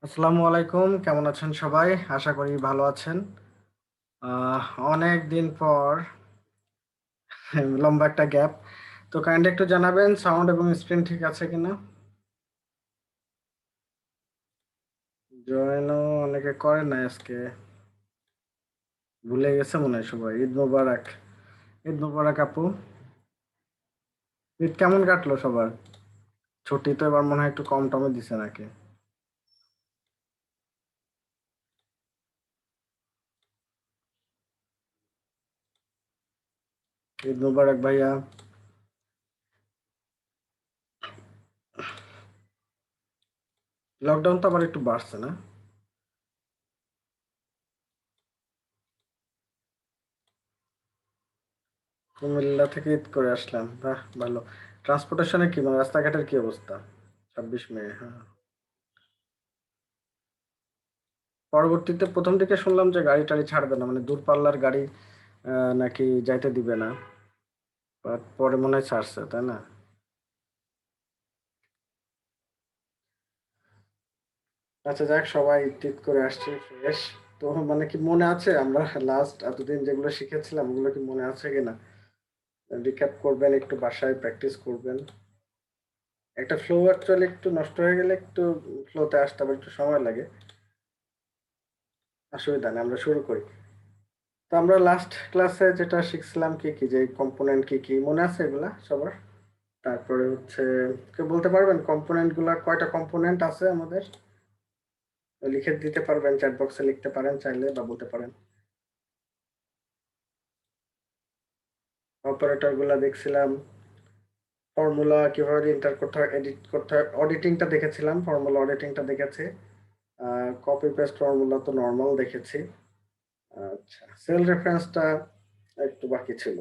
আসসালামু আলাইকুম, কেমন আছেন সবাই? আশা করি ভালো আছেন। অনেক দিন পর লম্বা একটা গ্যাপ। তো কাইন্ডলি একটু জানাবেন সাউন্ড এবং স্ক্রিন ঠিক আছে কিনা? জয়েনও অনেকে করে না আজকে, ভুলে গেছে মনে হয় সবাই। ঈদ মোবারক। ঈদ মোবারক আপু। ঈদ কেমন কাটলো সবার? ছুটি তো এবার মনে হয় একটু কম টমে দিছে নাকি? ঈদ মোবারক ভাইয়া। লকডাউন তো আবার একটু বাড়ছে না? কুমিল্লা থেকে ঈদ করে আসলাম, বাহ ভালো। ট্রান্সপোর্টেশনে কি মানে রাস্তাঘাটের কি অবস্থা? 26 মে, হ্যাঁ। পরবর্তীতে প্রথম দিকে শুনলাম যে গাড়ি টাড়ি ছাড়বে না, মানে দূরপাল্লার গাড়ি নাকি যাইতে দিবে না। বাট পরে মনে হয় ছাড়ছে, তাই না? আচ্ছা যাক, সবাই টিট করে আসছে ফ্রেশ। তো মানে কি মনে আছে আমরা লাস্ট এতদিন যেগুলো শিখেছিলাম ওগুলো কি মনে আছে কিনা? রিক্যাপ করবেন, একটু বাসায় প্র্যাকটিস করবেন। একটা ফ্লো অ্যাকচুয়ালি একটু নষ্ট হয়ে গেলে একটু ফ্লোতে আসতে আবার একটু সময় লাগে। অসুবিধা নেই, আমরা শুরু করি। তো আমরা লাস্ট ক্লাসে যেটা শিখছিলাম কি কি, যে কম্পোনেন্ট কি কি মনে আছে এগুলা সবার? তারপরে হচ্ছে, কেউ বলতে পারবেন কম্পোনেন্ট গুলা কয়টা কম্পোনেন্ট আছে আমাদের? লিখে দিতে পারবেন, চ্যাট বক্সে লিখতে পারেন চাইলে, বা বলতে পারেন। অপারেটর গুলা দেখছিলাম। ফর্মুলা কিভাবে এন্টার করতে হয়, এডিট করতে হয়, অডিটিংটা দেখেছিলাম, ফর্মুলা অডিটিংটা দেখেছি। কপি পেস্ট ফর্মুলা তো নর্মাল দেখেছি। আচ্ছা, সেল রেফারেন্সটা একটু বাকি ছিল।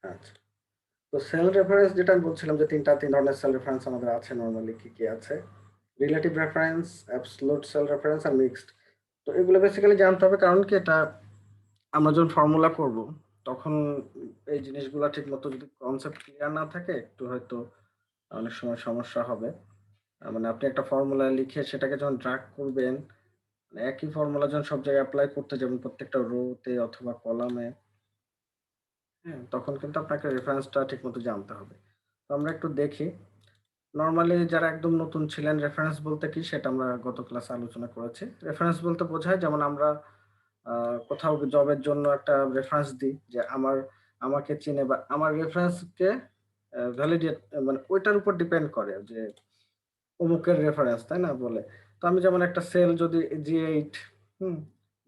আচ্ছা, তো সেল রেফারেন্স যেটা আমি বলছিলাম যে তিন ধরনের সেল রেফারেন্স আমাদের আছে নরমালি, কি কি আছে? Relative reference, absolute cell reference আর মিক্সড। তো এগুলো বেসিক্যালি জানতে হবে, কারণ কি এটা আমরা যখন ফর্মুলা করব তখন এই জিনিসগুলো ঠিক মতো যদি কনসেপ্ট ক্লিয়ার না থাকে একটু হয়তো অনেক সময় সমস্যা হবে। মানে আপনি একটা ফর্মুলা লিখে সেটাকে যখন ড্রাগ করবেন, মানে একই ফর্মুলা যখন সব জায়গায় অ্যাপ্লাই করতে যাবেন প্রত্যেকটা রোতে অথবা কলামে, হ্যাঁ, তখন কিন্তু আপনাকে রেফারেন্সটা ঠিক মতো জানতে হবে। তো আমরা একটু দেখি। নরমালি যারা একদম নতুন ছিলেন, রেফারেন্স বলতে কি সেটা আমরা গত ক্লাসে আলোচনা করেছি। রেফারেন্স বলতে বোঝায়, যেমন আমরা কোথাও জবের জন্য একটা রেফারেন্স দিই যে আমাকে চিনে, বা আমার রেফারেন্সকে ভ্যালিডেট, মানে ওইটার উপর ডিপেন্ড করে যে অমুকের রেফারেন্স, তাই না বলে। তো আমি যেমন একটা সেল যদি G8, হুম,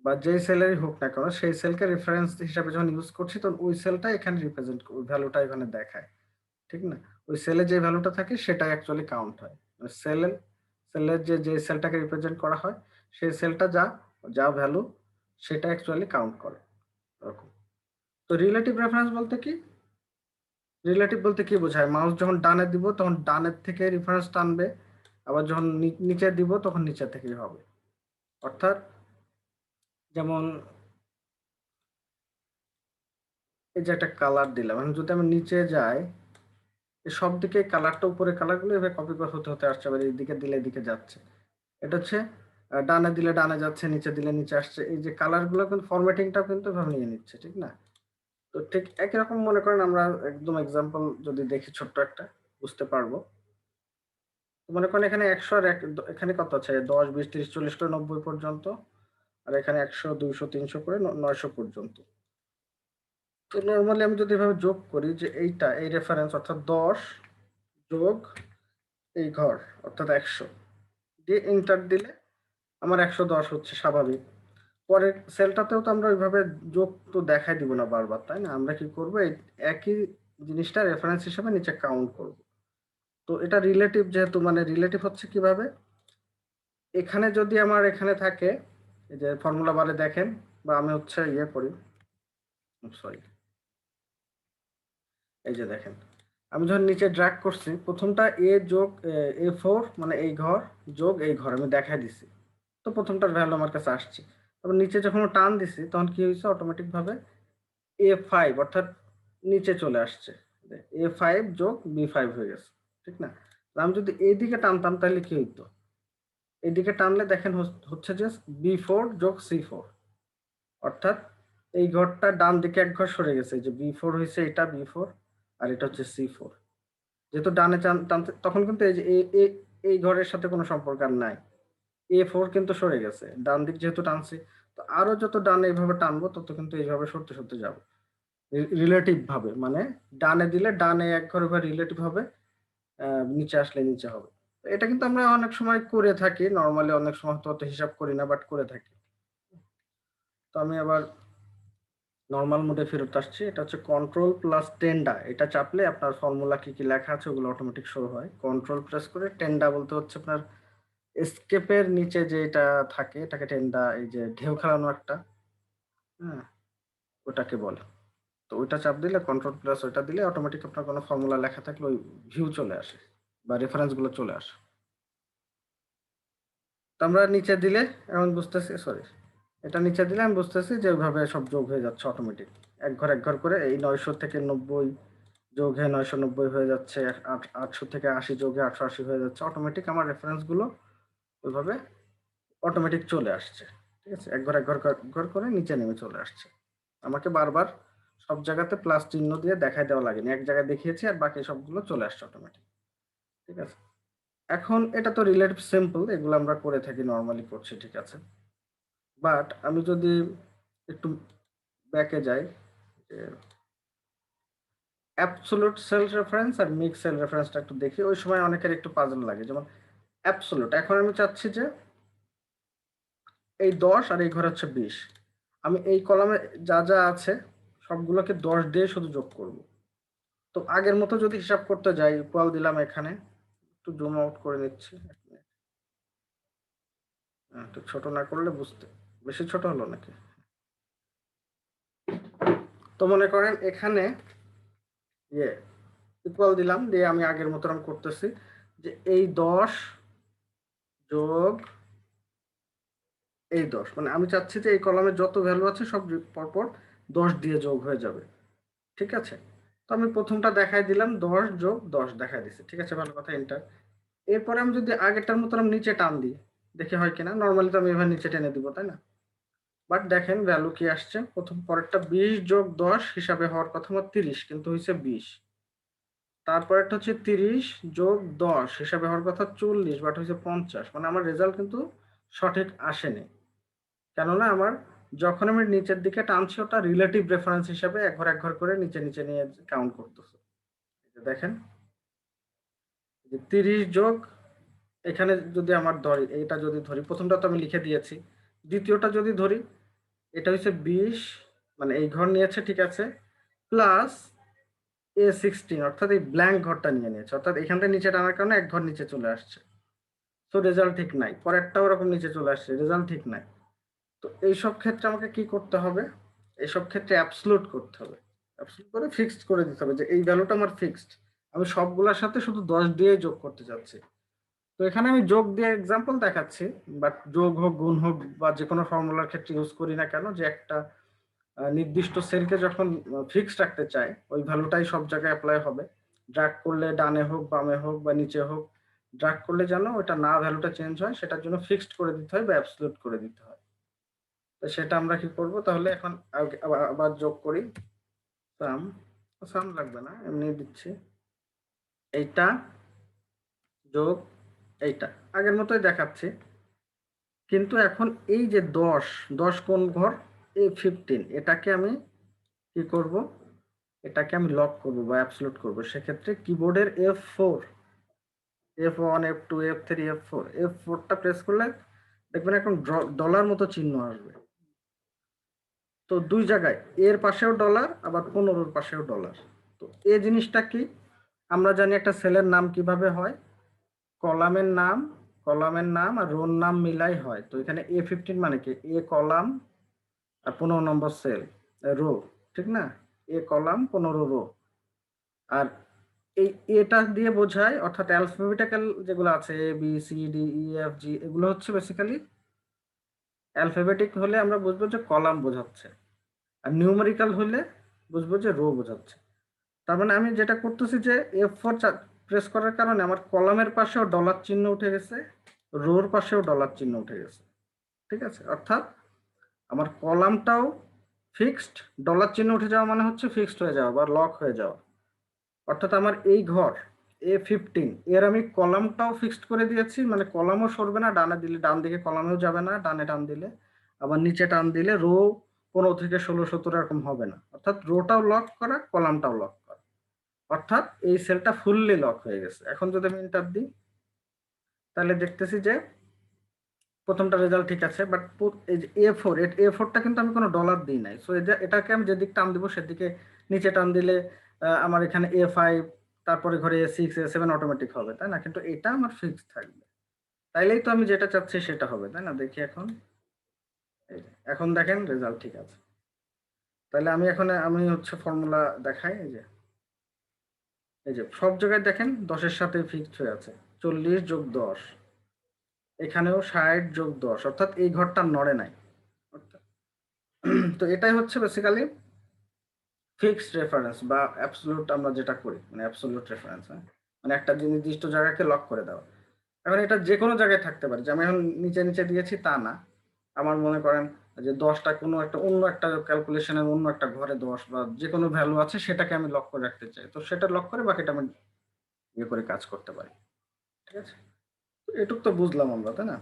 বা যেই সেলেরই হোক না কেন, সেই সেলকে রেফারেন্স হিসাবে যখন ইউজ করছি তখন ওই সেলটা এখানে রিপ্রেজেন্ট, ওই ভ্যালুটা এখানে দেখায়, ঠিক না? ওই সেলে যে ভ্যালুটা থাকে সেটাই অ্যাকচুয়ালি কাউন্ট হয়। মানে সেলের যে সেলটাকে রিপ্রেজেন্ট করা হয়, সেই সেলটা যা যা ভ্যালু সেটা অ্যাকচুয়ালি কাউন্ট করে, এরকম। তো রিলেটিভ রেফারেন্স বলতে কি? রিলেটিভ বলতে কি বোঝায়, মাউস যখন ডানে দিব তখন ডানের থেকে রেফারেন্স টানবে, আবার যখন নিচে দিব তখন নিচে থেকেই হবে। অর্থাৎ যেমন এই যে একটা কালার দিলাম, এখন যদি আমি নিচে যাই, এই সব দিকে কালারটা, উপরে কালারগুলো এভাবে কপি হতে হতে আসছে, আবার এইদিকে দিলে এদিকে যাচ্ছে। এটা হচ্ছে ডানে দিলে ডানে যাচ্ছে, নিচে দিলে নিচে আসছে। এই যে কালারগুলো কিন্তু ফরম্যাটিংটাও কিন্তু এভাবে নিয়ে নিচ্ছে, ঠিক না? তো ঠিক একই রকম মনে করেন, আমরা একদম এক্সাম্পল যদি দেখি ছোট্ট একটা, বুঝতে পারবো। তো মনে করেন এখানে ১০০ আর এখানে কত আছে? ১০, ২০, ৩০, ৪০ করে ৯০ পর্যন্ত। আর এখানে ১০০, ২০০, ৩০০ করে ৯০০ পর্যন্ত। তো নরমালি আমি যদি এভাবে যোগ করি যে এইটা, এই রেফারেন্স অর্থাৎ ১০ যোগ এই ঘর অর্থাৎ ১০০ দিয়ে এন্টার দিলে আমার ১১০ হচ্ছে স্বাভাবিক। পরের সেলটাতেও তো আমরা ওইভাবে যোগ তো দেখাই দিব না বারবার, তাই না? আমরা কি করব, এই একই জিনিসটা রেফারেন্স হিসেবে নিচে কাউন্ট করব। তো এটা রিলেটিভ, যেহেতু মানে রিলেটিভ হচ্ছে কিভাবে, এখানে যদি আমার এখানে থাকে, এই যে ফর্মুলা বারে দেখেন, বা আমি হচ্ছে ইয়ে করি, সরি, এই যে দেখেন, আমি যখন নিচে ড্র্যাগ করছি প্রথমটা এ যোগ A4, মানে এই ঘর যোগ এই ঘর আমি দেখাই দিছি। তো প্রথমটার ভ্যালু আমার কাছে আসছে। তারপর নিচে যখন টান দিছি তখন কি হয়েছে, অটোমেটিক ভাবে A5 অর্থাৎ নিচে চলে আসছে। A5 যোগ B5 হয়ে গেছে, ঠিক না? আমি যদি এইদিকে টানতাম তাহলে কি হইতো? এইদিকে টানলে দেখেন হচ্ছে যে B4 যোগ C4, অর্থাৎ এই ঘরটা ডান দিকে এক ঘর সরে গেছে, যে B4 হয়েছে এটা B4, আর এটা হচ্ছে C4। যেহেতু ডানে টানতে তখন কিন্তু এই যে এই ঘরের সাথে কোনো সম্পর্ক আর নাই, A4 কিন্তু সরে গেছে ডান দিক যেহেতু টানছি। তো আরো যত ডানে এইভাবে টানবো তত কিন্তু এইভাবে সরতে সরতে যাবো রিলেটিভ ভাবে, মানে ডানে দিলে ডানে এক ঘর বা রিলেটিভ হবে, নিচে আসলে নিচে হবে। এটা কিন্তু আমরা অনেক সময় করে থাকি, নর্মালি অনেক সময় তো অত হিসাব করি না, বাট করে থাকি। তো আমি আবার নর্মাল মোডে ফেরত আসছি। এটা হচ্ছে কন্ট্রোল প্লাস টেন্ডা, এটা চাপলে আপনার ফর্মুলা কি কি লেখা আছে ওগুলো অটোমেটিক শো হয়। কন্ট্রোল প্রেস করে টেন্ডা বলতে হচ্ছে আপনার এস্কেপের নিচে যে এটা থাকে এটাকে টেন্ডা, এই যে ঢেউ খেলানো একটা, হ্যাঁ, ওটাকে বলে। তো ওইটা চাপ দিলে কন্ট্রোল প্লাস ওইটা দিলে অটোমেটিক আপনার কোনো ফর্মুলা লেখা থাকলে ওই ভিউ চলে আসে বা রেফারেন্স গুলো চলে আসে। তো আমরা নিচে দিলে এখন বুঝতেছি, সরি, এটা নিচে দিলে আমি বুঝতেছি যে ওইভাবে সব যোগ হয়ে যাচ্ছে অটোমেটিক, এক ঘর করে। এই 900 থেকে 90 যোগ হয়ে 990 হয়ে যাচ্ছে, 800 থেকে 80 যোগ হয়ে 880 হয়ে যাচ্ছে। অটোমেটিক আমার রেফারেন্স গুলো ওইভাবে অটোমেটিক চলে আসছে, ঠিক আছে? এক ঘর করে নিচে নেমে চলে আসছে। আমাকে বারবার সব জায়গাতে প্লাস চিহ্ন দিয়ে দেখাই দেওয়া লাগেনি, এক জায়গায় দেখিয়েছি আর বাকি সবগুলো চলে আসছে অটোমেটিক, ঠিক আছে? এখন এটা তো রিলেটিভ সিম্পল, এগুলো আমরা করে থাকি, নর্মালি করছি, ঠিক আছে? বাট আমি যদি একটু ব্যাকে যাই, যে অ্যাবসোলুট সেলফ রেফারেন্স আর মিক্স সেল রেফারেন্সটা একটু দেখি, ওই সময় অনেকের একটু পাজল লাগে। যেমন অ্যাবসোলুট, এখন আমি চাচ্ছি যে এই 10 আর এই ঘর হচ্ছে 20, আমি এই কলামে যা যা আছে সবগুলোকে 10 দিয়ে শুধু যোগ করব। তো আগের মতো যদি হিসাব করতে যাই, ইকুয়াল দিলাম এখানে, একটু জুম আউট করে নিচ্ছি, একটু ছোট না করলে বুঝতে, বেশি ছোট হলো নাকি? তো মনে করেন এখানে ইয়ে ইকুয়াল দিলাম দিয়ে আমি আগের মতো করতেছি, যে এই 10 যোগ এই 10, মানে আমি চাচ্ছি যে এই কলামে যত ভ্যালু আছে সব পরপর 10 দিয়ে যোগ হয়ে যাবে, ঠিক আছে? তো আমি প্রথমটা দেখাই দিলাম, 10 যোগ 10 দেখাই দিচ্ছি, ঠিক আছে, ভালো কথা, এন্টার। এরপরে আমি যদি আগেরটার মতো আমি নিচে টান দিই, দেখি হয় কিনা। নর্মালি তো আমি এভাবে নিচে টেনে দিব, তাই না? বাট দেখেন ভ্যালু কি আসছে, প্রথম পরেরটা 20 যোগ 10 হিসাবে হওয়ার কথা আমার 30, কিন্তু হয়েছে 20। তারপরেরটা হচ্ছে 30 যোগ 10 হিসাবে হওয়ার কথা 40, বাট হয়েছে 50। মানে আমার রেজাল্ট কিন্তু সঠিক আসেনি, কেননা আমার যখন আমি নিচের দিকে টানছি ওটা রিলেটিভ রেফারেন্স হিসাবে এক ঘর করে নিচে নিচে নিয়ে কাউন্ট করতেছে। দেখেন যে 30 যোগ, এখানে যদি আমার ধরি, এটা যদি ধরি, প্রথমটা তো আমি লিখে দিয়েছি, দ্বিতীয়টা যদি ধরি, এটা হচ্ছে 20, মানে এই ঘর নিয়েছে, ঠিক আছে, প্লাস A16, অর্থাৎ এই ব্ল্যাঙ্ক ঘরটা নিয়ে নিয়েছে, অর্থাৎ এখানটা নিচে টানার কারণে এক ঘর নিচে চলে আসছে। তো রেজাল্ট ঠিক নাই। পরেরটাও ওরকম নিচে চলে আসছে, রেজাল্ট ঠিক নাই। তো এইসব ক্ষেত্রে আমাকে কি করতে হবে? এইসব ক্ষেত্রে অ্যাবসলুট করতে হবে, অ্যাবসলুট করে ফিক্সড করে দিতে হবে যে এই ভ্যালুটা আমার ফিক্সড, আমি সবগুলোর সাথে শুধু 10 দিয়ে যোগ করতে যাচ্ছি। তো এখানে আমি যোগ দিয়ে এক্সাম্পল দেখাচ্ছি, বাট যোগ হোক গুণ হোক বা যে কোনো ফর্মুলার ক্ষেত্রে ইউজ করি না কেন, যে একটা নির্দিষ্ট সেলকে যখন ফিক্সড রাখতে চাই ওই ভ্যালুটাই সব জায়গায় অ্যাপ্লাই হবে। ড্র্যাগ করলে ডানে হোক বামে হোক বা নিচে হোক, ড্র্যাগ করলে যেন ওটা না ভ্যালুটা চেঞ্জ হয় সেটার জন্য ফিক্সড করে দিতে হয় বা অ্যাবসলিউট করে দিতে হয়। তো সেটা আমরা কি করব তাহলে, এখন আবার যোগ করি। সাম, সাম লাগবে না, এমনি দিচ্ছি। এইটা যোগ এইটা আগের মতোই দেখাচ্ছি, কিন্তু এখন এই যে 10, 10 কোন ঘর? A15, এটাকে আমি কি করব? এটাকে আমি লক করব বা অ্যাবসলিউট করব। সেক্ষেত্রে কিবোর্ডের F4, F1, F2, F3, F4, F4টা press করলে দেখবেন এখন ডলার মতো চিহ্ন আসবে। তো দুই জায়গায়, এর পাশেও ডলার আবার 15-র পাশেও ডলার। তো এই জিনিসটা কি? আমরা জানি একটা সেলের নাম কিভাবে হয়, কলামের নাম, কলামের নাম আর রোর নাম মিলাই হয়। তো এখানে A15 মানে কি, এ কলাম আর 15 নম্বর সেল, রো, ঠিক না? এ কলাম 15 রো। আর এই এটা দিয়ে বোঝায়, অর্থাৎ অ্যালফাবেটিক্যাল যেগুলো আছে A B C D E F G, এগুলো হচ্ছে বেসিক্যালি অ্যালফাবেটিক হলে আমরা বুঝবো যে কলাম বোঝাচ্ছে, আর নিউমেরিক্যাল হলে বুঝবো যে রো বোঝাচ্ছে। তার মানে আমি যেটা করতেছি যে F4 প্রেস করার কারণে আমার কলামের পাশেও ডলার চিহ্ন উঠে গেছে, রোর পাশেও ডলার চিহ্ন উঠে গেছে। ঠিক আছে, অর্থাৎ আমার কলামটাও ফিক্সড, ডলার চিহ্ন উঠে যাওয়া মানে হচ্ছে ফিক্সড হয়ে যাওয়া বা লক হয়ে যাওয়া। অর্থাৎ আমার এই ঘর A15 এর আমি কলামটাও ফিক্সড করে দিয়েছি, মানে কলামও সরবে না, ডানে দিলে ডান দিকে কলামেও যাবে না, ডানে টান দিলে আবার নিচে টান দিলে রো 15 থেকে 16 17 এরকম হবে না। অর্থাৎ রোটাও লক করা, কলামটাও লক করা, অর্থাৎ এই সেলটা ফুললি লক হয়ে গেছে। এখন যদি আমি এন্টার দিই তাহলে দেখতেছি যে প্রথমটা রেজাল্ট ঠিক আছে, বাট এই যে A4টা কিন্তু আমি কোনো ডলার দিই নাই। সো এটাকে আমি যেদিক টান দিব সেদিকে নিচে টান দিলে আমার এখানে A5, তারপরে ঘরে A6 A7 অটোমেটিক হবে, তাই না? কিন্তু এটা আমার ফিক্স থাকবে, তাইলেই তো আমি যেটা চাচ্ছি সেটা হবে, তাই না? দেখি এখন, এখন দেখেন রেজাল্ট ঠিক আছে। তাহলে আমি হচ্ছে ফর্মুলা দেখাই। এই যে সব জায়গায় দেখেন 10-এর সাথে ফিক্সড হয়ে আছে, 40 যোগ 10, এখানেও 60 যোগ 10, অর্থাৎ এই ঘরটা নড়ে নাই। তো এটাই হচ্ছে বেসিক্যালি ফিক্সড রেফারেন্স বা অ্যাবসলিউট, আমরা যেটা করি মানে অ্যাবসলিউট রেফারেন্স। হ্যাঁ, মানে একটা নির্দিষ্ট জায়গাকে লক করে দেওয়া। এখন এটা যে কোনো জায়গায় থাকতে পারে, যে আমি এখন নিচে নিচে দিয়েছি তা না। আমার মনে করেন যে 10টা কোনো একটা অন্য একটা ক্যালকুলেশনের অন্য একটা ঘরে 10 বা যে কোনো ভ্যালু আছে সেটাকে আমি লক করে রাখতে চাই, তো সেটা লক করে বাকিটা আমি ইয়ে করে কাজ করতে পারি। ঠিক আছে, এটুক তো বুঝলাম আমরা, তাই না?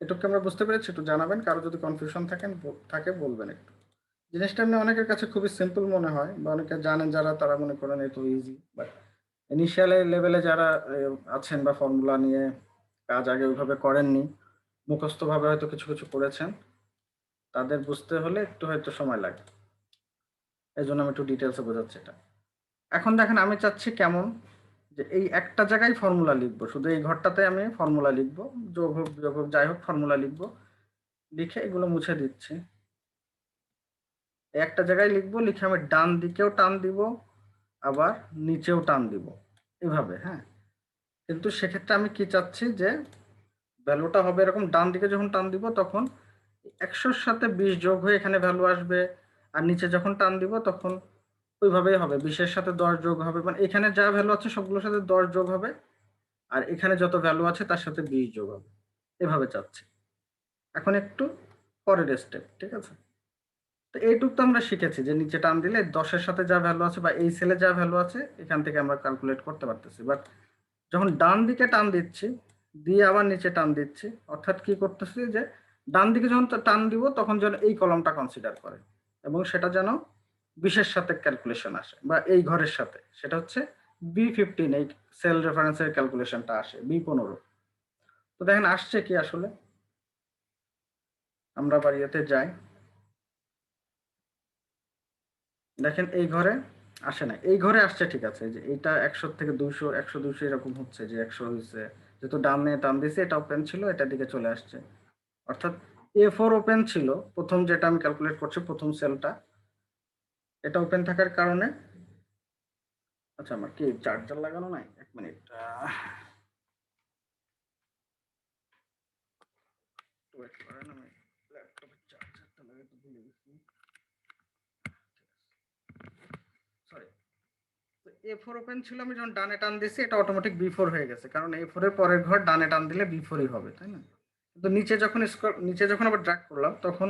এটুকু আমরা বুঝতে পেরেছি, একটু জানাবেন, কারো যদি কনফিউশন থাকে বলবেন একটু। জিনিসটা এমনি অনেকের কাছে খুবই সিম্পল মনে হয়, বা অনেকে জানেন যারা তারা মনে করেন এত ইজি, বাট ইনিশিয়াল লেভেলে যারা আছেন বা ফর্মুলা নিয়ে কাজ আগে ওইভাবে করেননি, মুখস্থ ভাবে হয়তো কিছু কিছু করেছেন, তাদের বুঝতে হলে একটু হয়তো সময় লাগে। এই জন্য আমি একটু ডিটেলসে বোঝাচ্ছি এটা। এখন দেখেন আমি চাচ্ছি কেমন, যে এই একটা জায়গায় ফর্মুলা লিখবো, শুধু এই ঘরটাতে আমি ফর্মুলা লিখবো, যোগ হোক বিয়োগ হোক যাই হোক ফর্মুলা লিখবো, লিখে এগুলো মুছে দিচ্ছি। একটা জায়গায় লিখবো, লিখে আমি ডান দিকেও টান দিব, আবার নিচেও টান দিব, এভাবে। হ্যাঁ, কিন্তু সেক্ষেত্রে আমি কি চাচ্ছি যে ভ্যালুটা হবে এরকম, ডান দিকে যখন টান দিব তখন 100-র সাথে 20 যোগ হয়ে এখানে ভ্যালু আসবে, আর নিচে যখন টান দিব তখন ওইভাবেই হবে, 20-এর সাথে 10 যোগ হবে, মানে এখানে যা ভ্যালু আছে সবগুলোর সাথে 10 যোগ হবে, আর এখানে যত ভ্যালু আছে তার সাথে 20 যোগ হবে, এভাবে চাচ্ছি। এখন একটু পরের স্টেপ, ঠিক আছে? তো এইটুক তো আমরা শিখেছি যে নিচে টান দিলে 10-এর সাথে যা ভ্যালু আছে বা এই সেলে যা ভ্যালু আছে এখান থেকে আমরা ক্যালকুলেট করতে পারতেছি। বাট যখন ডান দিকে টান দিচ্ছি, দিয়ে আবার নিচে টান দিচ্ছি, অর্থাৎ কি করতেছি যে ডান দিকে যখন টান দিব তখন যেন এই কলমটা কনসিডার করে, এবং সেটা যেন 20-এর সাথে ক্যালকুলেশন আসে, বা এই ঘরের সাথে, সেটা হচ্ছে B15, এই সেল রেফারেন্সের ক্যালকুলেশনটা আসে B15। তো দেখেন আসছে কি আসলে, আমরা আবার ইয়েতে যাই, দেখেন এই ঘরে আসে না, এই ঘরে আসছে ঠিক আছে, যে এটা 100 থেকে 200, 100 200 এরকম হচ্ছে, যে 100 হয়েছে, যেহেতু ডানে টান দিয়েছে, এটা ওপেন ছিল, এটা দিকে চলে আসছে। অর্থাৎ A4 ওপেন ছিল, প্রথম যেটা আমি ক্যালকুলেট করছি প্রথম সেলটা, এটা ওপেন থাকার কারণে। আচ্ছা, আমার কি চার্জার লাগানো নাই, 1 মিনিট, ওয়েট করেন, আমি ল্যাপটপের চার্জারটা লাগাতে ভুলে গেছি, সরি। A4 ওপেন ছিল, আমি যখন ডানে টান দিছি এটা অটোমেটিক B4 হয়ে গেছে, কারণ A4 এর পরের ঘর ডানে টান দিলে B4ই হবে, তাই না? কিন্তু নিচে যখন আবার ড্র্যাগ করলাম তখন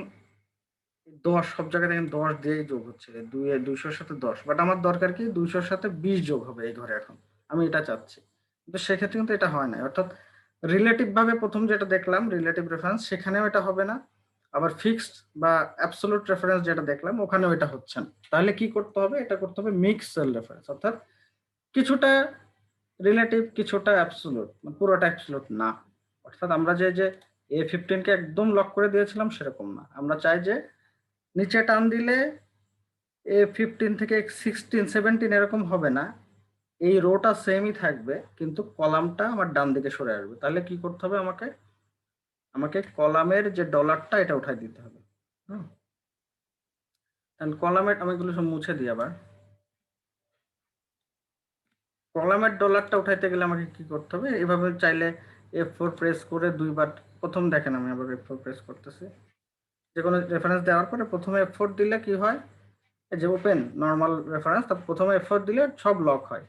10 সব জায়গায় দেখেন 10 দিয়েই যোগ হচ্ছে, 200-র সাথে 10, বাট আমার দরকার কি 200-র সাথে 20 যোগ হবে এই ঘরে, এখন আমি এটা চাচ্ছি। কিন্তু সেক্ষেত্রে কিন্তু এটা হয় না, অর্থাৎ রিলেটিভ ভাবে প্রথম যেটা দেখলাম রিলেটিভ রেফারেন্স, সেখানেও এটা হবে না, আবার ফিক্সড বা অ্যাবসলিউট রেফারেন্স যেটা দেখলাম ওখানেও এটা হচ্ছে না। তাহলে কি করতে হবে, এটা করতে হবে মিক্স সেল রেফারেন্স, অর্থাৎ কিছুটা রিলেটিভ কিছুটা অ্যাবসলিউট, পুরোটা অ্যাবসলিউট না। অর্থাৎ আমরা যে A15 কে একদম লক করে দিয়েছিলাম সেরকম না, আমরা চাই যে নিচে টান দিলে A15 থেকে 16 17 এরকম হবে না, এই রোটা সেমই থাকবে, কিন্তু কলামটা আমার ডান দিকে সরে আসবে। তাহলে কি করতে হবে, আমাকে আমাকে কলামের যে ডলারটা এটা উঠাই দিতে হবে। হুম, তাহলে কলামের, আমি এগুলো সব মুছে দিই আবার। কলামের ডলারটা উঠাইতে গেলে আমাকে কি করতে হবে, এভাবে চাইলে F4 প্রেস করে দুইবার, প্রথম দেখেন আমি আবার F4 প্রেস করতেছি, যে কোনো রেফারেন্স দেওয়ার পরে প্রথমে F4 দিলে কি হয়, এই যে ওপেন নর্মাল রেফারেন্স, তারপর প্রথমে F4 দিলে সব লক হয়,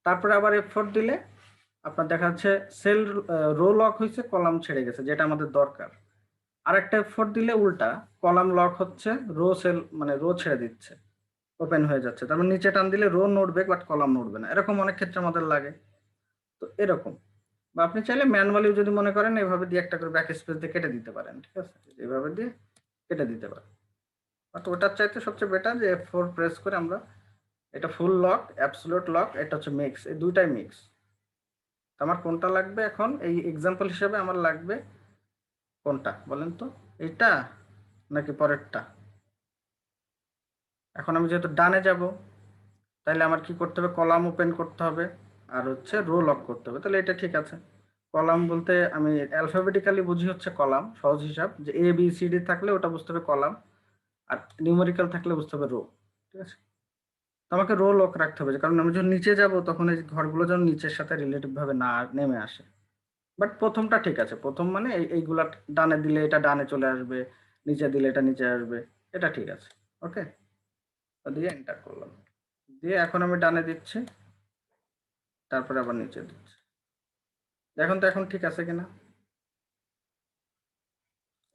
তারপরে আবার F4 দিলে আপনার দেখা যাচ্ছে সেল রো লক হয়েছে, কলাম ছেড়ে গেছে, যেটা আমাদের দরকার। আরেকটা F4 দিলে উল্টা, কলাম লক হচ্ছে, রো সেল মানে রো ছেড়ে দিচ্ছে, ওপেন হয়ে যাচ্ছে। তারপর নিচে টান দিলে রো নড়বে বাট কলাম নড়বে না, এরকম অনেক ক্ষেত্রে আমাদের লাগে। তো এরকম, বা আপনি চাইলে ম্যানুয়ালি যদি মনে করেন এভাবে দিয়ে একটা করে ব্যাক স্পেস দিয়ে কেটে দিতে পারেন, ঠিক আছে, এইভাবে দিয়ে কেটে দিতে পারেন। তো ওটার চাইতে সবচেয়ে বেটার যে F4 প্রেস করে আমরা, এটা ফুল লক, অ্যাবসলিউট লক, এটা হচ্ছে মিক্স, এই দুইটাই মিক্স। আমার কোনটা লাগবে এখন এই এক্সাম্পল হিসেবে? আমার লাগবে কোনটা বলেন তো, এইটা নাকি পরেরটা? এখন আমি যেহেতু ডানে যাব, তাহলে আমার কি করতে হবে? কলাম ওপেন করতে হবে আর হচ্ছে রো লক করতে হবে। তাহলে এটা ঠিক আছে। কলাম বলতে আমি অ্যালফাবেটিক্যালি বুঝি হচ্ছে কলাম, সহজ হিসাব, যে এ বি সি ডি থাকলে ওটা বুঝতে হবে কলাম, আর নিউমেরিক্যাল থাকলে বুঝতে হবে রো। ঠিক আছে, তো আমাকে রো লক রাখতে হবে, কারণ আমি যখন নিচে যাব তখন এই ঘরগুলো যেন নিচের সাথে রিলেটিভ ভাবে না নেমে আসে। বাট প্রথমটা ঠিক আছে, প্রথম মানে এইগুলা ডানে দিলে এটা ডানে চলে আসবে, নিচে দিলে এটা নিচে আসবে, এটা ঠিক আছে। ওকে, দিয়ে এন্টার করলাম, দিয়ে এখন আমি ডানে দিচ্ছি, তারপরে আবার নিচে দিচ্ছি। এখন তো এখন ঠিক আছে কিনা?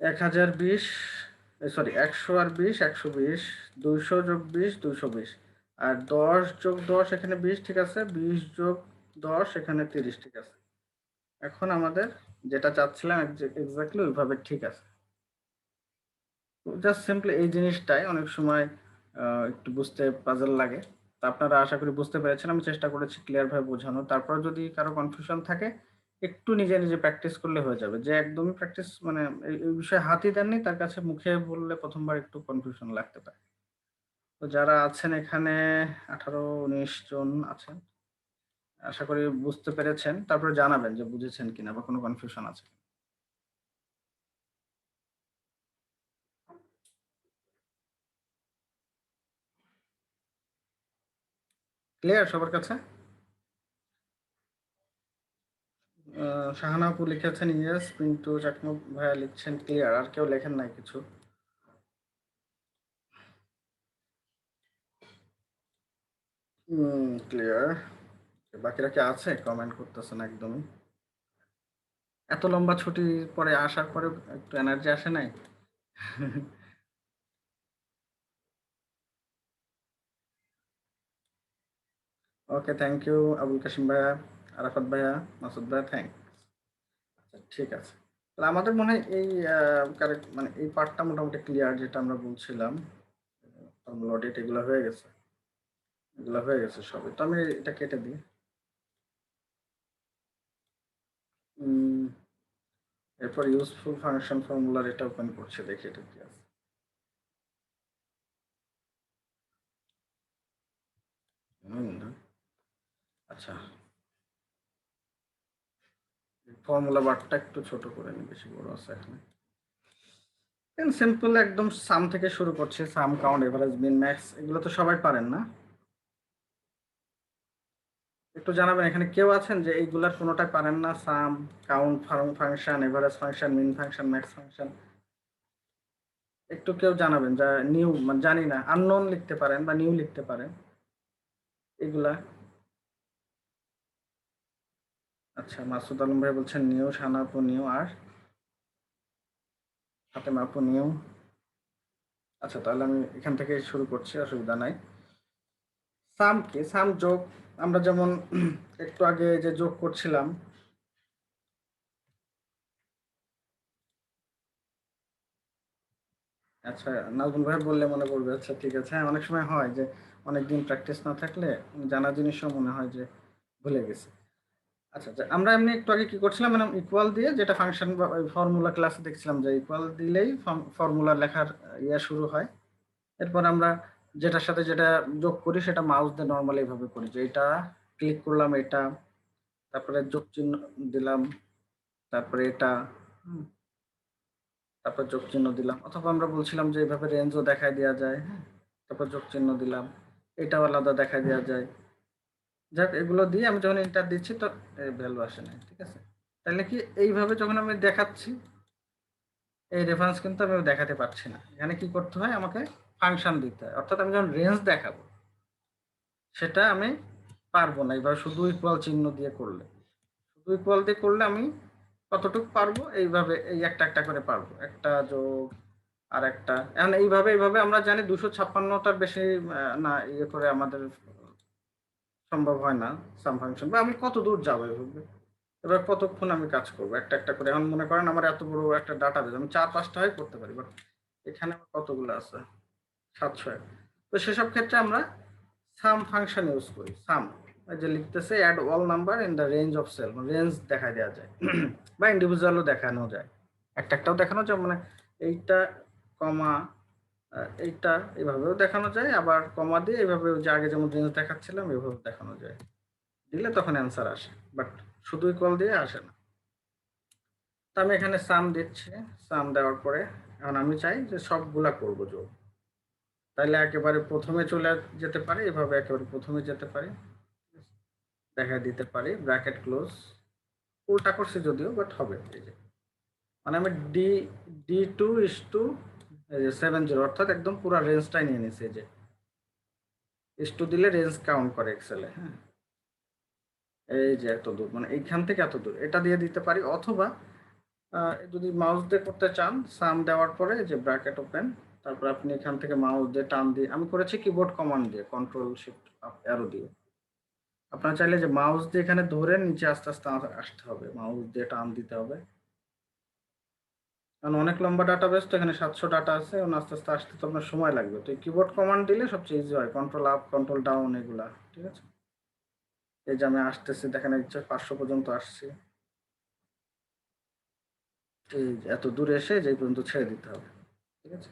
1020, সরি 100 আর 20, 120, 200 + 20, 220, আর 10 + 10 এখানে 20, ঠিক আছে, 20 + 10 এখানে 30, ঠিক আছে। এখন আমাদের যেটা চাচ্ছিলাম এক্স্যাক্টলি ওইভাবে ঠিক আছে। জাস্ট সিম্পলি এই জিনিসটাই অনেক সময় একটু বুঝতে পাজল লাগে। তো আপনারা আশা করি বুঝতে পেরেছেন, আমি চেষ্টা করেছি ক্লিয়ার ভাবে বোঝানো। তারপর যদি কারো কনফিউশন থাকে, একটু নিজে নিজে প্র্যাকটিস করলে হয়ে যাবে। যে একদমই প্র্যাকটিস মানে এই বিষয়ে হাতই দেননি, তার কাছে মুখে বললে প্রথমবার একটু কনফিউশন লাগতে পারে। তো যারা আছেন এখানে 18-19 জন আছেন, আশা করি বুঝতে পেরেছেন। তারপরে জানাবেন যে বুঝেছেন কিনা বা কোনো কনফিউশন আছে। ক্লিয়ার সবার কাছে? শাহানা আপু লিখেছেন ইয়েস, পিন্টু চাকমা ভাইয়া লিখছেন ক্লিয়ার, আর কেউ লেখেন নাই কিছু। ক্লিয়ার। বাকিরা কি আছে? কমেন্ট করতেছেন একদমই। এত লম্বা ছুটি পরে আসার পরে একটু এনার্জি আসে নাই? ওকে, থ্যাংক ইউ আবুল কাশিম ভাইয়া, আরাফাত ভাইয়া, মাসুদ ভাইয়া, থ্যাংক। আচ্ছা ঠিক আছে, তাহলে আমাদের মনে হয় এই কারেক্ট মানে এই পার্টটা মোটামুটি ক্লিয়ার, যেটা আমরা বলছিলাম ফর্মুলা অডিট, এগুলো হয়ে গেছে, এগুলো হয়ে গেছে সবই। তো আমি এটা কেটে দিই। উম, এরপর ইউজফুল ফাংশন ফর্মুলার এটা ওপেন করছে, দেখি এটা কি আছে। আচ্ছা, ফর্মুলা বারটা একটু ছোট করে নি, বেশি বড় আছে এখানে। সিম্পল একদম সাম থেকে শুরু করছে, সাম, কাউন্ট, এভারেজ, মিন, ম্যাক্স, এগুলো তো সবাই পারেন না? একটু জানাবেন এখানে কেউ আছেন যে এইগুলার কোনোটাই পারেন না? সাম, কাউন্ট ফাংশন, এভারেজ ফাংশন, মিন ফাংশন, ম্যাক্স ফাংশন, একটু কেউ জানাবেন যা নিউ মানে জানি না, আননোন লিখতে পারেন বা নিউ লিখতে পারেন এগুলা। আচ্ছা, মাসুদ আলম ভাই বলছেন নিউ, শাহানা আপু নিউ, আর ফাতেমা আপু নিউ। আচ্ছা, তাহলে আমি এখান থেকে শুরু করছি, অসুবিধা নাই। সাম কি? সাম যোগ, আমরা যেমন একটু আগে যে যোগ করছিলাম। আচ্ছা, নাজমুল ভাই বললে মনে পড়বে। আচ্ছা ঠিক আছে, হ্যাঁ অনেক সময় হয় যে অনেকদিন প্র্যাকটিস না থাকলে জানা জিনিসও মনে হয় যে ভুলে গেছি। আচ্ছা আচ্ছা, আমরা এমনি একটু আগে কি করছিলাম মানে ইকুয়াল দিয়ে, যেটা ফাংশন বা ফর্মুলা ক্লাসে দেখছিলাম যে ইকুয়াল দিলেই ফর্মুলা লেখার ইয়া শুরু হয়। এরপর আমরা যেটার সাথে যেটা যোগ করি সেটা মাউস দিয়ে নর্মালি এভাবে করি, যে এটা ক্লিক করলাম, এটা, তারপরে যোগ চিহ্ন দিলাম, তারপরে এটা, হুম, তারপর যোগ চিহ্ন দিলাম। অথবা আমরা বলছিলাম যে এইভাবে রেঞ্জও দেখায় দেওয়া যায়, হ্যাঁ, তারপর যোগ চিহ্ন দিলাম, এটাও আলাদা দেখা দেওয়া যায়। যাক, এগুলো দিয়ে আমি যখন এন্টার দিচ্ছি তো ভ্যালু আসে না, ঠিক আছে। তাহলে কি এইভাবে যখন আমি দেখাচ্ছি, এই রেফারেন্স কিন্তু আমি দেখাতে পারছি না। এখানে কি করতে হয় আমাকে? ফাংশন দিতে হয়, অর্থাৎ আমি যখন রেঞ্জ দেখাবো সেটা আমি পারবো না এইভাবে শুধু ইকুয়াল চিহ্ন দিয়ে করলে। শুধু ইকুয়াল দিয়ে করলে আমি কতটুকু পারবো, এইভাবে এই একটা একটা করে পারবো, একটা যোগ আর একটা। এখন এইভাবে আমরা জানি 256টার বেশি না ইয়ে করে আমাদের সম্ভব হয় না সাম ফাংশন, বা আমি কত দূর যাবো এভাবে, এবার কতক্ষণ আমি কাজ করবো একটা একটা করে। এখন মনে করেন আমার এত বড় একটা ডাটা বেস, আমি 4-5টা হয় করতে পারি, বাট এখানে আমার কতগুলো আছে, 700। তো সেসব ক্ষেত্রে আমরা সাম ফাংশন ইউজ করি। সাম যে লিখতেছে add all number in the range of cell, range দেখা দেওয়া যায় বা ইন্ডিভিজুয়ালও দেখানো যায়, একটা একটাও দেখানো যায়, মানে এইটা কমা এইটা এভাবেও দেখানো যায়, আবার কমা দিয়ে এইভাবে যে আগে যেমন রেঞ্জ দেখাচ্ছিলাম এভাবে দেখানো যায়, দিলে তখন অ্যান্সার আসে, বাট শুধু ইকুয়াল দিয়ে আসে না। তো আমি এখানে সাম দিচ্ছি, সাম দেওয়ার পরে এখন আমি চাই যে সবগুলা করবো যোগ, তাহলে একেবারে প্রথমে চলে যেতে পারি, এভাবে একেবারে প্রথমে যেতে পারি, দেখা দিতে পারি ব্র্যাকেট ক্লোজ, উল্টা করছি যদিও বাট হবে। এই যে মানে আমি D2:7 অর্থাৎ একদম পুরো রেঞ্জটাই নিয়ে নিছি। এই যে S2 দিলে রেঞ্জ কাউন্ট করে এক্সেলে, হ্যাঁ এই যে এত দূর, মানে এইখান থেকে এত দূর এটা দিয়ে দিতে পারি, অথবা যদি মাউস দিয়ে করতে চান সাম দেওয়ার পরে যে ব্র্যাকেট ওপেন, তারপর আপনি এখান থেকে মাউস দিয়ে টান দিয়ে, আমি করেছি কিবোর্ড কমান্ড দিয়ে কন্ট্রোল শিফট আপ অ্যারো দিয়ে। আপনারা চাইলে যে মাউস দিয়ে এখানে ধরে নিচে আস্তে আস্তে আসতে হবে, মাউস দিয়ে টান দিতে হবে, কারণ অনেক লম্বা ডাটাবেস তো, এখানে 700 ডাটা আছে, এবং আস্তে আস্তে আসতে তো আপনার সময় লাগবে। তো কিবোর্ড কমান্ড দিলে সবচেয়ে ইজি হয়, কন্ট্রোল আপ কন্ট্রোল ডাউন এগুলা, ঠিক আছে। এই যে আমি আসতেছি, দেখেন ইচ্ছে 500 পর্যন্ত আসছি, এই এত দূরে এসে যে পর্যন্ত ছেড়ে দিতে হবে, ঠিক আছে।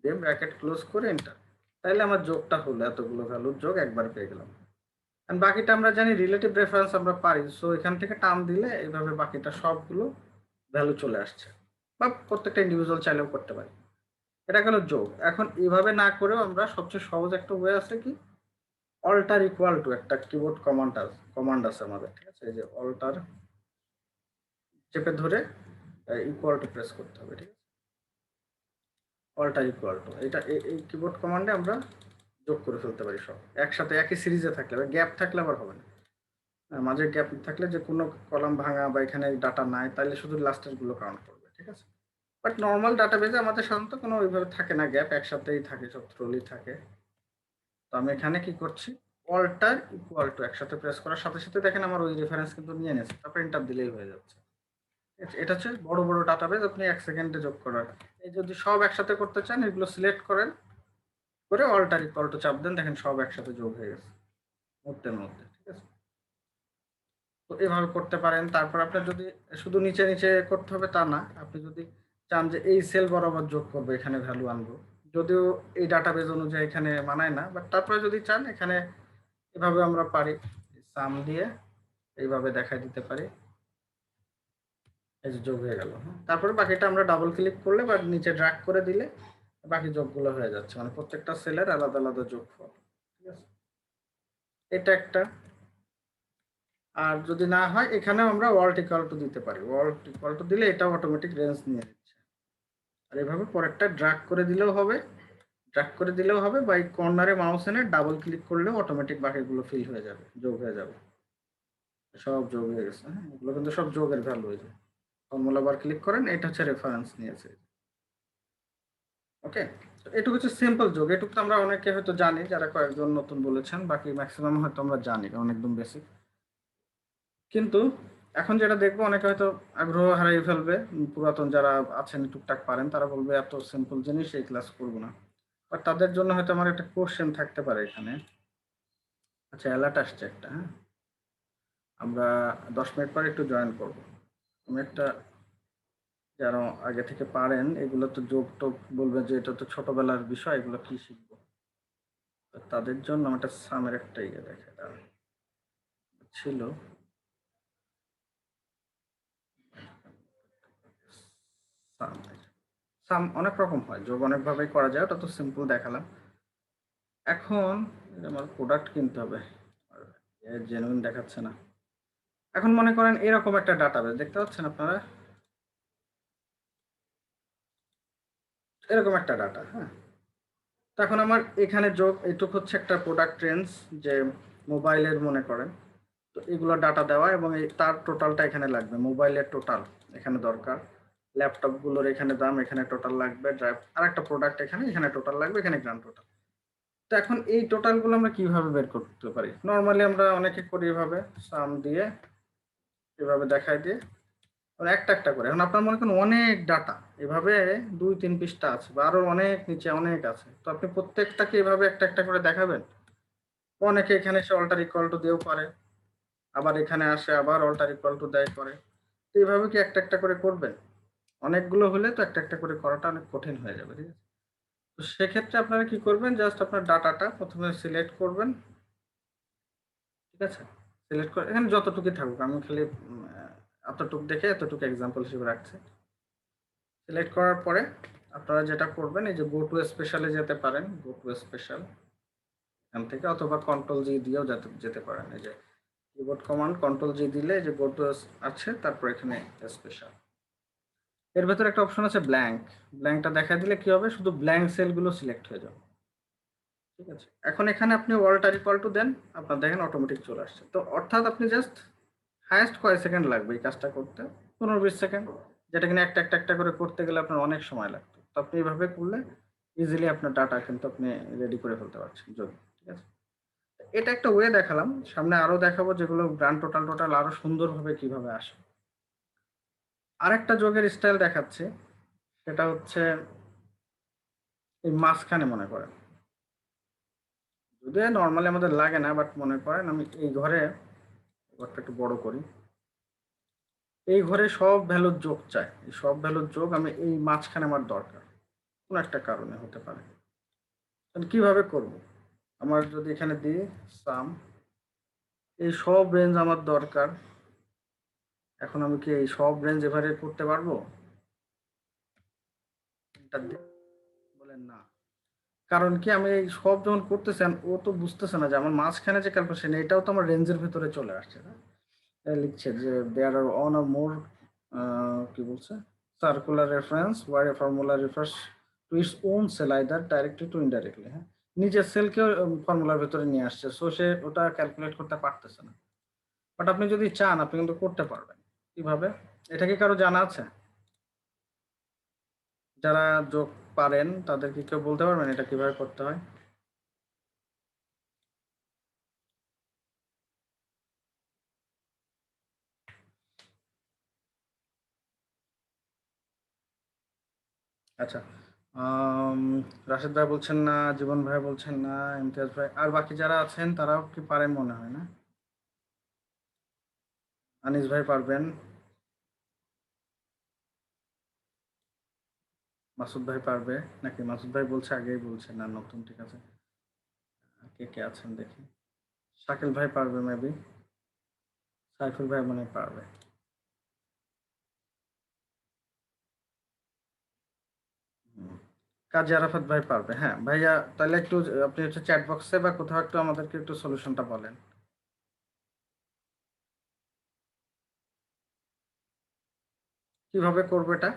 দিয়ে ব্র্যাকেট ক্লোজ করে এন্টার, তাইলে আমার যোগটা হলো, এতগুলো ভ্যালুর যোগ একবার পেয়ে গেলাম। আর বাকিটা আমরা জানি রিলেটিভ রেফারেন্স আমরা পারি, সো এখান থেকে টান দিলে এইভাবে বাকিটা সবগুলো ভ্যালু চলে আসছে, বা প্রত্যেকটা ইন্ডিভিজুয়াল চাইলেও করতে পারি। এটা গেল যোগ। এখন এইভাবে না করেও আমরা সবচেয়ে সহজ একটা ওয়ে আছে কি, অল্টার ইকুয়াল টু একটা কিবোর্ড কমান্ড আছে আমাদের, ঠিক আছে। এই যে অল্টার চেপে ধরে ইকুয়াল টু প্রেস করতে হবে, ঠিক আছে। অল্টার ইকুয়াল টু এটা এই কিবোর্ড কমান্ডে আমরা যোগ করে ফেলতে পারি সব একসাথে, একই সিরিজে থাকলে, গ্যাপ থাকলে আবার হবে না। মাঝে গ্যাপ থাকলে যে কোনো কলাম ভাঙা বা এখানে ডাটা নাই, তাহলে শুধু লাস্টের গুলো কাউন্ট করবে, ঠিক আছে। বাট নর্মাল ডাটাবেজে আমাদের সাধারণত কোনো ওইভাবে থাকে না, গ্যাপ একসাথেই থাকে, সব থ্রোলি থাকে। তো আমি এখানে কি করছি, অল্টার ইকুয়াল টু একসাথে প্রেস করার সাথে সাথে দেখেন আমার ওই রেফারেন্স কিন্তু নিয়ে নিয়েছে, তারপর এন্টার দিলেই হয়ে যাচ্ছে। এটা হচ্ছে বড় বড় ডাটাবেজ আপনি 1 সেকেন্ডে যোগ করার। এই যদি সব একসাথে করতে চান এগুলো সিলেক্ট করেন, করে অল্টার ইকুয়াল টু চাপ দেন, দেখেন সব একসাথে যোগ হয়ে গেছে মুহূর্তের মধ্যে, ঠিক আছে। তো এভাবে করতে পারেন। তারপর আপনার যদি শুধু নিচে নিচে করতে হবে তা না, আপনি যদি চান যে এই সেল বরাবর যোগ করবো, এখানে ভ্যালু আনবো, যদিও এই ডাটাবেজ অনুযায়ী এখানে মানায় না, বাট তারপরে যদি চান এখানে এভাবে আমরা পারি, সাম দিয়ে এইভাবে দেখাই দিতে পারি, এই যে যোগ হয়ে গেল। তারপরে বাকিটা আমরা ডাবল ক্লিক করলে বা নিচে ড্র্যাগ করে দিলে বাকি যোগগুলো হয়ে যাচ্ছে, মানে প্রত্যেকটা সেলের আলাদা আলাদা যোগফল, ঠিক আছে। এটা একটা। আর যদি না হয় এখানেও আমরা ওয়াল্ট ইকুয়াল টু দিতে পারি, ওয়াল্ট ইকুয়াল টু দিলে এটা অটোমেটিক রেঞ্জ নিয়ে নিচ্ছে। আর এভাবে পরেরটা ড্র্যাগ করে দিলেও হবে, বা এই কর্নারে মাউস এনে ডাবল ক্লিক করলেও অটোমেটিক বাকিগুলো ফিল হয়ে যাবে, যোগ হয়ে যাবে, সব যোগ হয়ে গেছে। হ্যাঁ, এগুলো কিন্তু সব যোগের ভ্যালু হয়ে যায়। ফর্মুলা বার ক্লিক করেন, এটা হচ্ছে রেফারেন্স নিয়েছে। ওকে, এটুকু হচ্ছে সিম্পল যোগ। এটুকু তো আমরা অনেকে হয়তো জানি, যারা কয়েকজন নতুন বলেছেন, বাকি ম্যাক্সিমাম হয়তো আমরা জানি, কারণ একদম বেসিক। কিন্তু এখন যেটা দেখবো অনেকে হয়তো আগ্রহ হারিয়ে ফেলবে, পুরাতন যারা আছেন টুকটাক পারেন তারা বলবে এত সিম্পল জিনিস এই ক্লাস করবো না। বাট তাদের জন্য হয়তো আমার একটা কোশ্চেন থাকতে পারে এখানে। আচ্ছা, অ্যালার্ট আসছে একটা, হ্যাঁ আমরা 10 মিনিট পরে একটু জয়েন করবো। আমি একটা, যারা আগে থেকে পারেন এগুলো তো যোগ টোগ বলবে যে এটা তো ছোটবেলার বিষয়, এগুলো কি শিখবো, তাদের জন্য একটা সামের একটা ইয়ে দেখে ছিল। সাম সাম অনেক রকম হয়, যোগ অনেকভাবেই করা যায়, ওটা তো সিম্পল দেখালাম। এখন আমার প্রোডাক্ট কিনতে হবে, জেনুইন দেখাচ্ছে না। এখন মনে করেন এরকম একটা ডাটাবেস দেখতে পাচ্ছেন আপনারা, এরকম একটা ডাটা, হ্যাঁ তো এখন আমার এখানে যোগ এইটুক হচ্ছে একটা প্রোডাক্ট রেঞ্জ, যে মোবাইলের মনে করেন। তো এগুলো ডাটা দেওয়া এবং এই তার টোটালটা এখানে লাগবে, মোবাইলের টোটাল এখানে দরকার, ল্যাপটপগুলোর এখানে দাম, এখানে টোটাল লাগবে, ড্রাইভ আর একটা প্রোডাক্ট এখানে, এখানে টোটাল লাগবে, এখানে গ্রান্ড টোটাল। তো এখন এই টোটালগুলো আমরা কিভাবে বের করতে পারি? নর্মালি আমরা অনেকে করি এভাবে, সাম দিয়ে এভাবে দেখাই দিয়ে একটা একটা করে। এখন আপনার মনে করেন অনেক ডাটা এভাবে 2-3 পৃষ্ঠা আছে বা আরো অনেক নিচে অনেক আছে, তো আপনি প্রত্যেকটাকে এভাবে একটা একটা করে দেখাবেন। অনেকে এখানে এসে অল্টার ইকুয়াল টু দিয়েও পারে, আবার এখানে আসে আবার অল্টার ইকুয়াল টু দেয় করে। তো এইভাবে কি একটা একটা করে করবেন? অনেকগুলো হলে তো একটা একটা করে করাটা অনেক কঠিন হয়ে যাবে, ঠিক আছে? তো সেক্ষেত্রে আপনারা কি করবেন, জাস্ট আপনার ডাটাটা প্রথমে সিলেক্ট করবেন, ঠিক আছে? সিলেক্ট করে এখানে যতটুকু থাকুক, আমি খালি এতটুকু দেখে এতটুকু এক্সাম্পল হিসেবে রাখছি। সিলেক্ট করার পরে আপনারা যেটা করবেন, এই যে গো টু স্পেশালে যেতে পারেন, গো টু স্পেশাল এখান থেকে, অথবা কন্ট্রোল জি দিয়েও যেতে পারেন। এই যে কিবোর্ড কমান্ড কন্ট্রোল জি দিলে যে গো টু আছে, তারপর এখানে স্পেশাল, এর ভেতরে একটা অপশন আছে ব্ল্যাঙ্ক। ব্ল্যাঙ্কটা দেখা দিলে কি হবে, শুধু ব্ল্যাঙ্ক সেলগুলো সিলেক্ট হয়ে যাবে, ঠিক আছে? এখন এখানে আপনি অল্টার ইকুয়াল টু দেন, আপনার দেখেন অটোমেটিক চলে আসছে। তো অর্থাৎ আপনি জাস্ট হায়েস্ট কয় সেকেন্ড লাগবে এই কাজটা করতে? 15-20 সেকেন্ড, যেটা কিনা একটা একটা একটা করে করতে গেলে আপনার অনেক সময় লাগতো। তো আপনি এইভাবে করলে ইজিলি আপনার ডাটা কিন্তু আপনি রেডি করে ফেলতে পারছেন যদি, ঠিক আছে? এটা একটা ওয়ে দেখালাম, সামনে আরো দেখাবো যেগুলো গ্রান্ড টোটাল আরো সুন্দরভাবে কিভাবে আসে। আরেকটা যোগের স্টাইল দেখাচ্ছে, সেটা হচ্ছে এই মাঝখানে মনে করেন, যদিও নর্মালি আমাদের লাগে না, বাট মনে করেন আমি এই ঘরে, ঘরটা একটু বড় করি, এই ঘরে সব ভ্যালুর যোগ চাই, এই সব ভ্যালুর যোগ আমি এই মাঝখানে আমার দরকার, কোনো একটা কারণে হতে পারে। তাহলে কিভাবে করব? আমার যদি এখানে দিই সাম, এই সব রেঞ্জ আমার দরকার, এখন আমি কি এই সব রেঞ্জ এভাবে করতে পারবো? এটা বলেন না। কারণ কি, আমি এই সব যখন করতেছেন ও তো বুঝতেছে না যে আমার মাঝখানে যে ক্যালকুলেশন, এটাও তো আমার রেঞ্জের ভিতরে চলে আসছে না। লিখছে যে দেয়ার আর অন আর মোর, কি বলছে, circular reference where a formula refers to its own cell either directly to indirectly. হ্যাঁ, নিজের সেলকেও ফর্মুলার ভিতরে নিয়ে আসছে, সো সে ওটা ক্যালকুলেট করতে পারতেছে না। বাট আপনি যদি চান আপনি কিন্তু করতে পারবেন। কিভাবে? এটা কি কারো জানা আছে? যারা যোগ পারেন তাদেরকে কেউ বলতে পারবেন এটা কিভাবে করতে হয়? আচ্ছা, আম, রাশেদ ভাই বলছেন না, জীবন ভাই বলছেন না, ইমতিয়াজ ভাই, আর বাকি যারা আছেন তারাও কি পারেন মনে হয় না? আনিস ভাই পারবেন, মাসুদ ভাই পারবে নাকি? মাসুদ ভাই বলছে আগেই, বলছে না নতুন, ঠিক আছে। আর কে কে আছেন দেখি, শাকিল ভাই পারবে মেবি, সাইফুল ভাই মনে হয় পারবে। হুম। কাজী আরাফাত ভাই পারবে, হ্যাঁ ভাইয়া। তাহলে একটু আপনি হচ্ছে চ্যাট বক্সে বা কোথাও একটু আমাদেরকে একটু সলিউশনটা বলেন। কিভাবে করবো এটা?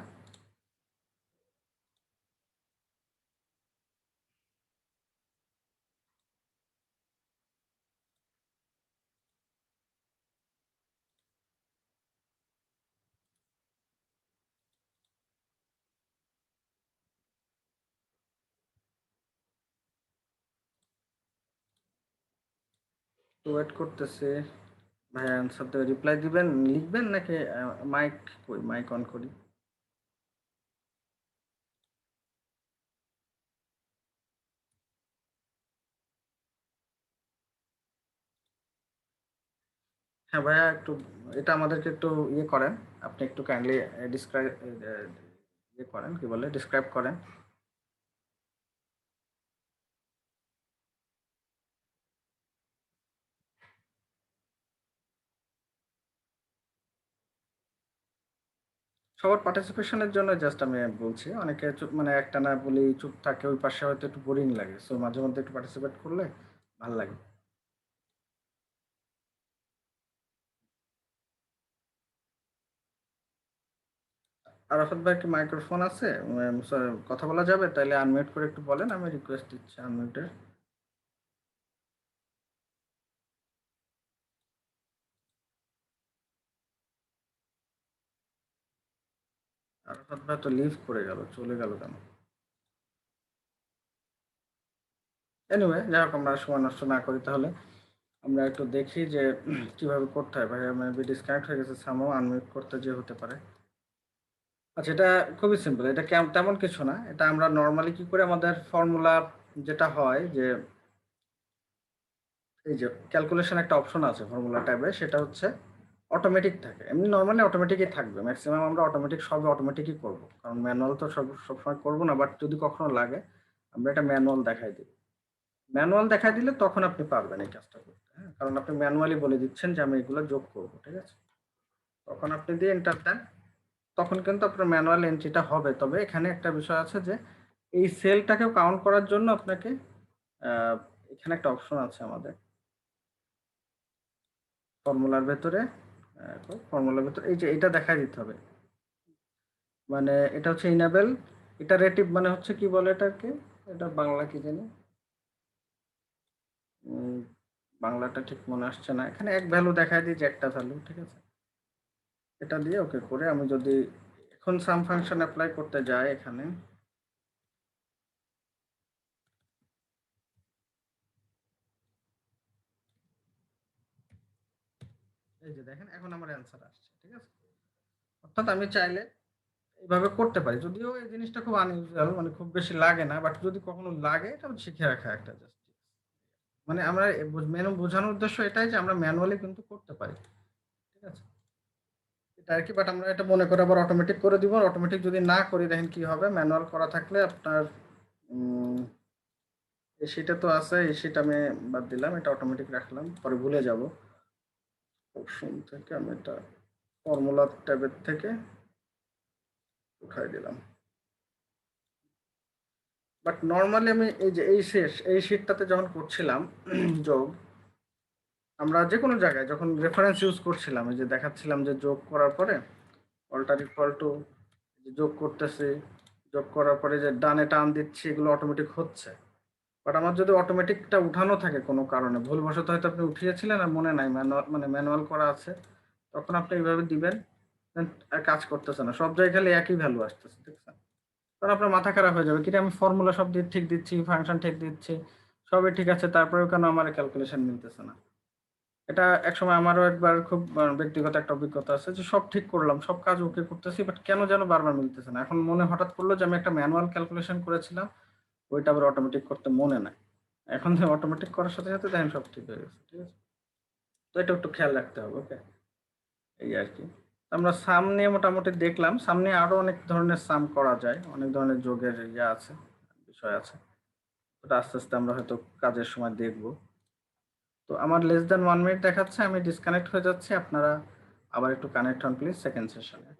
তো ওয়েট করতেছে, ভাইয়া অ্যান্সার দেবে, রিপ্লাই দিবেন, লিখবেন নাকি? মাইক কই, মাইক অন করি। হ্যাঁ ভাইয়া, একটু এটা আমাদেরকে একটু ইয়ে করেন, আপনি একটু কাইন্ডলি ডিসক্রাইব, ইয়ে করেন, কি বলে, ডিসক্রাইব করেন। সবার পার্টিসিপেশনের জন্য জাস্ট আমি বলছি, অনেকে চুপ, মানে একটা না বলি চুপ থাকে, ওই পাশে হয়তো একটু বোরিং লাগে, সো মাঝে মধ্যে একটু পার্টিসিপেট করলে ভালো লাগে। আরাফাত ভাই কি মাইক্রোফোন আছে? কথা বলা যাবে? তাইলে আনমিউট করে একটু বলেন, আমি রিকোয়েস্ট দিচ্ছি আনমিউটের। আরাফাত ভাই তো লিভ করে গেল, চলে গেল কেন? এনিওয়ে, যাই হোক, আমরা সময় নষ্ট না করি তাহলে আমরা একটু দেখি যে কিভাবে করতে হয়। ভাই মেবি ডিসকানেক্ট হয়ে গেছে, সামও আনমিউট করতে যে হতে পারে। আচ্ছা, এটা খুবই সিম্পল, এটা তেমন কিছু না। এটা আমরা নর্মালি কি করে আমাদের ফর্মুলা যেটা হয় যে এই যে ক্যালকুলেশন একটা অপশন আছে ফর্মুলা ট্যাবে, সেটা হচ্ছে অটোমেটিক থাকে। এমনি নর্মালি অটোমেটিকই থাকবে, ম্যাক্সিমাম আমরা অটোমেটিক সবই অটোমেটিকই করব, কারণ ম্যানুয়াল তো সবসময় করবো না। বাট যদি কখনো লাগে আমরা এটা ম্যানুয়াল দেখাই দিই। ম্যানুয়াল দেখাই দিলে তখন আপনি পারবেন এই কাজটা করতে, হ্যাঁ, কারণ আপনি ম্যানুয়ালি বলে দিচ্ছেন যে আমি এগুলো যোগ করব, ঠিক আছে? তখন আপনি দিয়ে এন্টার দেন, তখন কিন্তু আপনার ম্যানুয়াল এন্ট্রিটা হবে। তবে এখানে একটা বিষয় আছে যে এই সেলটাকেও কাউন্ট করার জন্য আপনাকে এখানে একটা অপশন আছে আমাদের ফর্মুলার ভেতরে, ফর্মুলার ভেতরে এই যে এটা দেখাই দিতে হবে। মানে এটা হচ্ছে ইনেবল ইটারেটিভ, মানে হচ্ছে কি বলে এটাকে, এটা বাংলা কি জানি, উম, বাংলাটা ঠিক মনে আসছে না। এখানে এক ভ্যালু দেখায় দিই যে একটা ভ্যালু, ঠিক আছে? এটা দিয়ে ওকে করে আমি যদি এখন সাম ফাংশন অ্যাপ্লাই করতে যাই এখানে, এই যে দেখেন এখন আমার অ্যান্সার আসছে, ঠিক আছে? অর্থাৎ আমি চাইলে এইভাবে করতে পারি, যদিও এই জিনিসটা খুব আনইউজুয়াল, মানে খুব বেশি লাগে না। বাট যদি কখনো লাগে, এটা শিখে রাখা একটা জাস্ট, মানে আমরা মেনু বোঝানোর উদ্দেশ্য এটাই যে আমরা ম্যানুয়ালি কিন্তু করতে পারি, ঠিক আছে? এটা আর কি। বাট আমরা এটা মনে করে আবার অটোমেটিক করে দিব। অটোমেটিক যদি না করি, দেখেন কি হবে, ম্যানুয়াল করা থাকলে আপনার এই শীটে তো আছে, এই শীট আমি বাদ দিলাম, এটা অটোমেটিক রাখলাম, পরে ভুলে যাব। অপশন থেকে আমি এটা ফর্মুলা ট্যাবের থেকে উঠাই দিলাম। বাট নর্মালি আমি এই যে এই শীটটাতে যখন করছিলাম যোগ, আমরা যে কোনো জায়গায় যখন রেফারেন্স ইউজ করছিলাম, এই যে দেখাচ্ছিলাম যে যোগ করার পরে অল্টার ইকুয়াল টু যোগ করতেছি, যোগ করার পরে যে ডানে টান দিচ্ছি, এগুলো অটোমেটিক হচ্ছে। বাট আমার যদি অটোমেটিকটা উঠানো থাকে কোনো কারণে, ভুলবশত হয়তো আপনি উঠিয়েছিলেন আর মনে নাই, ম্যানুয়াল মানে ম্যানুয়াল করা আছে, তখন আপনি এইভাবে দিবেন, আর কাজ করতেছে না, সব জায়গায় খালি একই ভ্যালু আসতেছে, দেখছেন? তখন আপনার মাথা খারাপ হয়ে যাবে, কিন্তু আমি ফর্মুলা সব দিয়ে ঠিক দিচ্ছি, ফাংশন ঠিক দিচ্ছি, সবই ঠিক আছে, তারপরেও কেন আমার ক্যালকুলেশন মিলতেছে না? এটা একসময় আমারও একবার খুব ব্যক্তিগত একটা অভিজ্ঞতা আছে যে সব ঠিক করলাম, সব কাজ ওকে করতেছি, বাট কেন যেন বারবার মিলতেছে না। এখন মনে হঠাৎ পড়লো যে আমি একটা ম্যানুয়াল ক্যালকুলেশন করেছিলাম, ওইটা আবার অটোমেটিক করতে মনে নাই। এখন অটোমেটিক করার সাথে সাথে দেখেন সব ঠিক হয়ে গেছে, ঠিক আছে? তো এটা একটু খেয়াল রাখতে হবে, ওকে? এই আর কি। আমরা সাম নিয়ে মোটামুটি দেখলাম, সামনে আরো অনেক ধরনের সাম করা যায়, অনেক ধরনের যোগের ইয়ে আছে, বিষয় আছে। ওটা আস্তে আস্তে আমরা হয়তো কাজের সময় দেখবো। তো আমার লেস দ্যান 1 মিনিট দেখাচ্ছে, আমি ডিসকানেক্ট হয়ে যাচ্ছি। আপনারা আবার একটু কানেক্ট হন প্লিজ সেকেন্ড সেশনে।